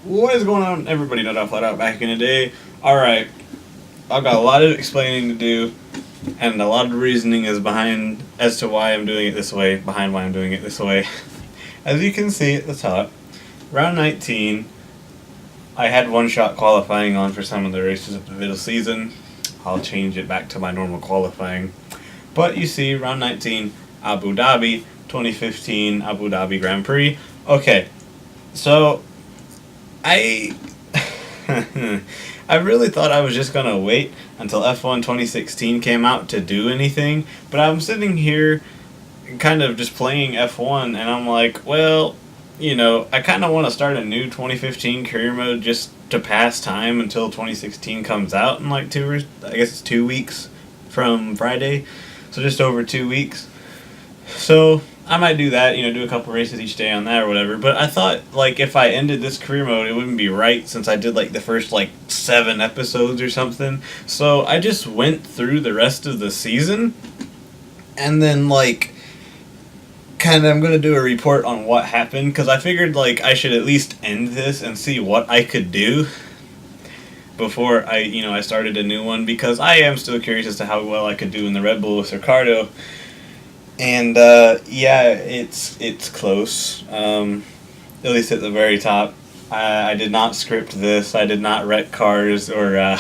What is going on, everybody? Not Flat Out back in the day. Alright, I've got a lot of explaining to do, and a lot of reasoning is behind as to why I'm doing it this way, behind why I'm doing it this way. As you can see at the top, round 19, I had one shot qualifying on for some of the races of the middle season. I'll change it back to my normal qualifying. But you see, round 19, Abu Dhabi, 2015 Abu Dhabi Grand Prix. Okay, so I I really thought I was just gonna wait until F1 2016 came out to do anything, but I'm sitting here kind of just playing F1 and I'm like, well, I kind of want to start a new 2015 career mode just to pass time until 2016 comes out in like I guess it's 2 weeks from Friday, so just over 2 weeks. So I might do that, do a couple races each day on that or whatever. But I thought, like, if I ended this career mode, it wouldn't be right since I did, like, the first, 7 episodes or something. So I just went through the rest of the season. And then, I'm going to do a report on what happened. Because I figured, I should at least end this and see what I could do before I started a new one. Because I am still curious as to how well I could do in the Red Bull with Ricciardo. And, it's close, at least at the very top. I did not script this, I did not wreck cars or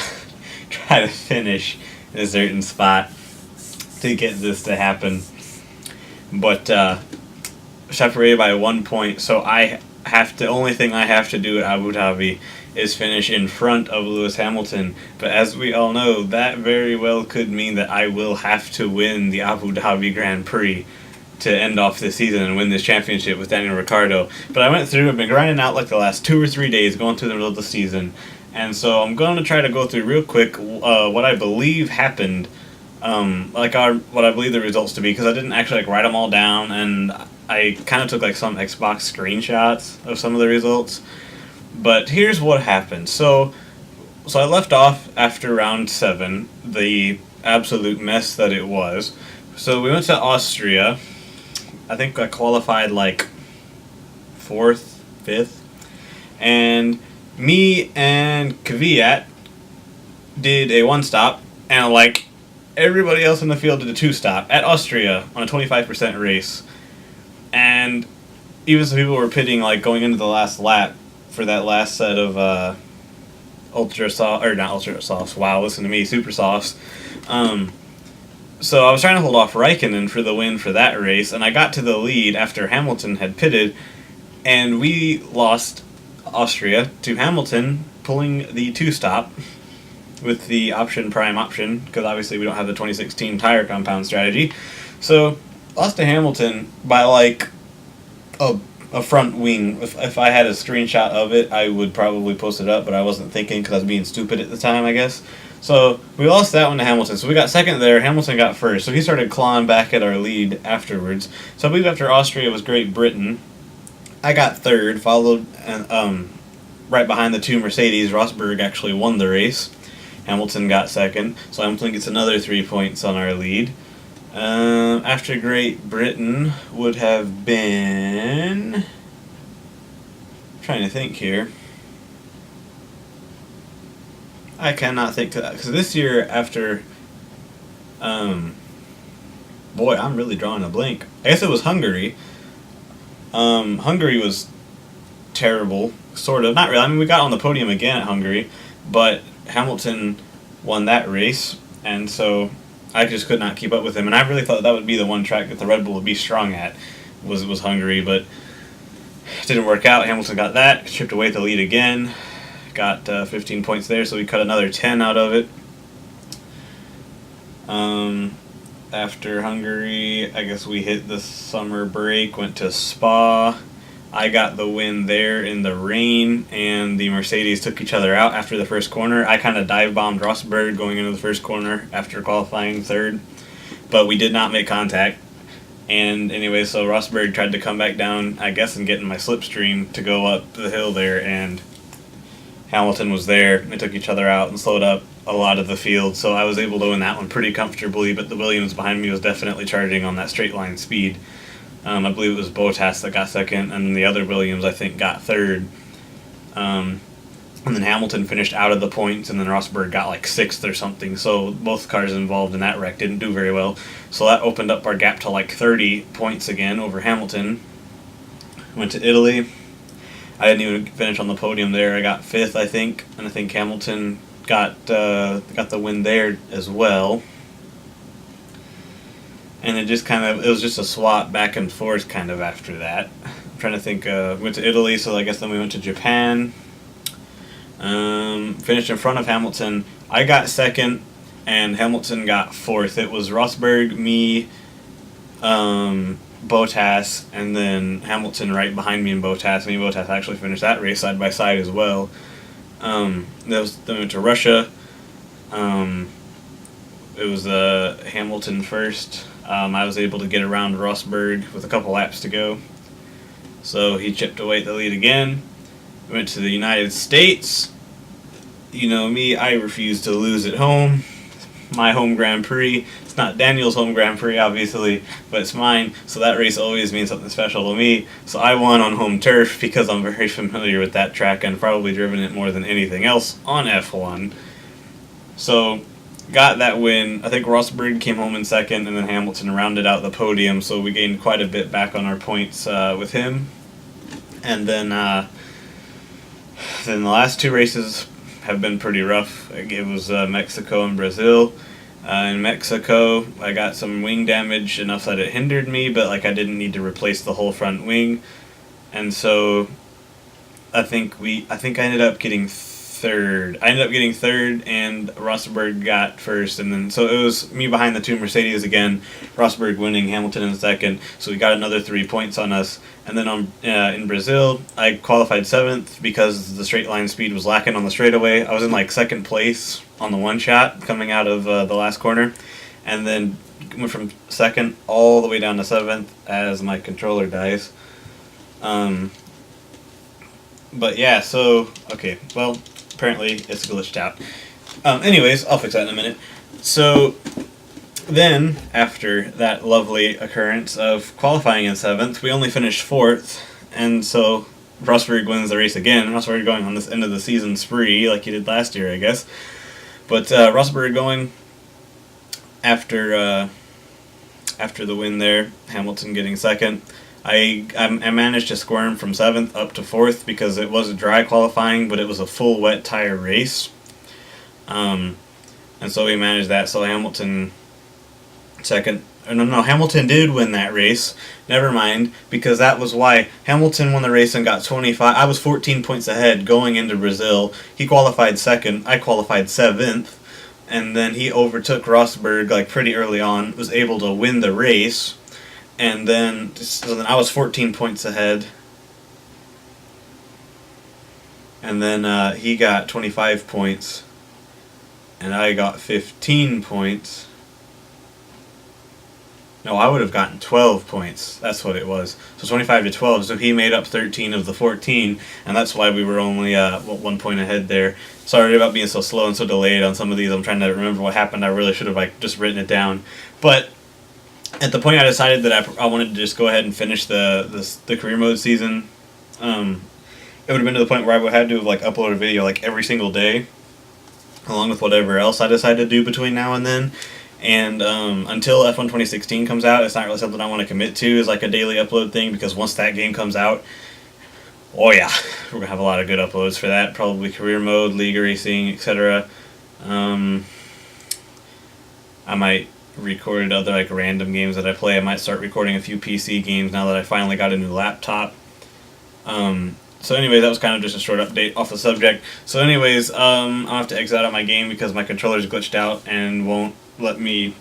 try to finish in a certain spot to get this to happen. But, separated by 1 point, so only thing I have to do at Abu Dhabi is finish in front of Lewis Hamilton. But as we all know, that very well could mean that I will have to win the Abu Dhabi Grand Prix to end off this season and win this championship with Daniel Ricciardo. But I went through, I've been grinding out the last 2 or 3 days, going through the middle of the season. And so I'm going to try to go through real quick what I believe happened, what I believe the results to be, because I didn't actually write them all down, and I kind of took some Xbox screenshots of some of the results. But here's what happened. So I left off after round 7, the absolute mess that it was. So we went to Austria. I think I qualified 4th, 5th. And me and Kvyat did a 1-stop, and everybody else in the field did a 2-stop at Austria on a 25% race. And even some people were pitting going into the last lap for that last set of ultra soft, or not ultra softs. Wow, listen to me, super softs. So I was trying to hold off Raikkonen for the win for that race, and I got to the lead after Hamilton had pitted, and we lost Austria to Hamilton pulling the 2-stop with the prime option, because obviously we don't have the 2016 tire compound strategy. So lost to Hamilton by a front wing. If I had a screenshot of it, I would probably post it up, but I wasn't thinking because I was being stupid at the time, I guess. So we lost that one to Hamilton. So we got second there. Hamilton got first. So he started clawing back at our lead afterwards. So I believe after Austria was Great Britain. I got third, followed right behind the 2 Mercedes. Rosberg actually won the race. Hamilton got second. So Hamilton gets another 3 points on our lead. After Great Britain would have been... I'm trying to think here. I cannot think to that, because this year after... boy, I'm really drawing a blank. I guess it was Hungary. Hungary was terrible, sort of. Not really. I mean, we got on the podium again at Hungary, but Hamilton won that race, and so I just could not keep up with him, and I really thought that would be the one track that the Red Bull would be strong at, was Hungary, but it didn't work out. Hamilton got that, chipped away at the lead again, got 15 points there, so we cut another 10 out of it. After Hungary, I guess we hit the summer break, went to Spa. I got the win there in the rain, and the Mercedes took each other out after the first corner. I kind of dive-bombed Rosberg going into the first corner after qualifying third, but we did not make contact. And anyway, so Rosberg tried to come back down, I guess, and get in my slipstream to go up the hill there, and Hamilton was there. They took each other out and slowed up a lot of the field, so I was able to win that one pretty comfortably, but the Williams behind me was definitely charging on that straight line speed. I believe it was Bottas that got second, and the other Williams, I think, got third. And then Hamilton finished out of the points, and then Rosberg got like 6th or something. So both cars involved in that wreck didn't do very well. So that opened up our gap to like 30 points again over Hamilton. Went to Italy. I didn't even finish on the podium there. I got 5th, I think, and I think Hamilton got the win there as well. And it was just a swap back and forth kind of after that. I'm trying to think. Went to Italy, so I guess then we went to Japan. Finished in front of Hamilton. I got 2nd, and Hamilton got 4th. It was Rosberg, me, Bottas, and then Hamilton right behind me and Bottas. Me and Bottas actually finished that race side by side as well. Then we went to Russia. It was Hamilton first. I was able to get around Rosberg with a couple laps to go. So he chipped away at the lead again. Went to the United States. You know me, I refuse to lose at home. My home Grand Prix. It's not Daniel's home Grand Prix, obviously, but it's mine, so that race always means something special to me. So I won on home turf because I'm very familiar with that track and probably driven it more than anything else on F1. So, got that win. I think Rosberg came home in 2nd, and then Hamilton rounded out the podium, so we gained quite a bit back on our points with him. And then the last 2 races have been pretty rough. It was Mexico and Brazil. In Mexico, I got some wing damage enough that it hindered me, but like I didn't need to replace the whole front wing, and so I think I ended up getting 3rd. I ended up getting 3rd, and Rosberg got 1st, and then so it was me behind the 2 Mercedes again. Rosberg winning, Hamilton in 2nd, so we got another 3 points on us. And then in Brazil, I qualified 7th because the straight line speed was lacking on the straightaway. I was in like 2nd place on the one shot coming out of the last corner, and then went from 2nd all the way down to 7th as my controller dies. But yeah, so okay, well, apparently it's glitched out. Anyways, I'll fix that in a minute. So then, after that lovely occurrence of qualifying in 7th, we only finished 4th, and so Rosberg wins the race again. Rosberg going on this end of the season spree like he did last year, I guess. But Rosberg going after the win there, Hamilton getting 2nd. I managed to squirm from 7th up to 4th because it was a dry qualifying, but it was a full wet tire race. And so we managed that. So Hamilton 2nd. No, Hamilton did win that race. Never mind, because that was why Hamilton won the race and got 25. I was 14 points ahead going into Brazil. He qualified 2nd. I qualified 7th. And then he overtook Rosberg like pretty early on, was able to win the race. And then I was 14 points ahead. And then he got 25 points. And I got 15 points. No, I would have gotten 12 points. That's what it was. So 25 to 12. So he made up 13 of the 14, and that's why we were only 1 point ahead there. Sorry about being so slow and so delayed on some of these. I'm trying to remember what happened. I really should have just written it down. But at the point I decided that I wanted to just go ahead and finish the career mode season, it would have been to the point where I would have had to have upload a video every single day, along with whatever else I decided to do between now and then. And until F1 2016 comes out, it's not really something I want to commit to as a daily upload thing, because once that game comes out, oh yeah, we're going to have a lot of good uploads for that. Probably career mode, league racing, etc. I might record other random games that I play. I might start recording a few PC games now that I finally got a new laptop. So anyway, that was kind of just a short update off the subject. So anyways, I'll have to exit out of my game because my controller's glitched out and won't let me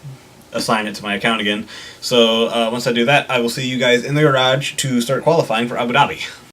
assign it to my account again. So once I do that, I will see you guys in the garage to start qualifying for Abu Dhabi.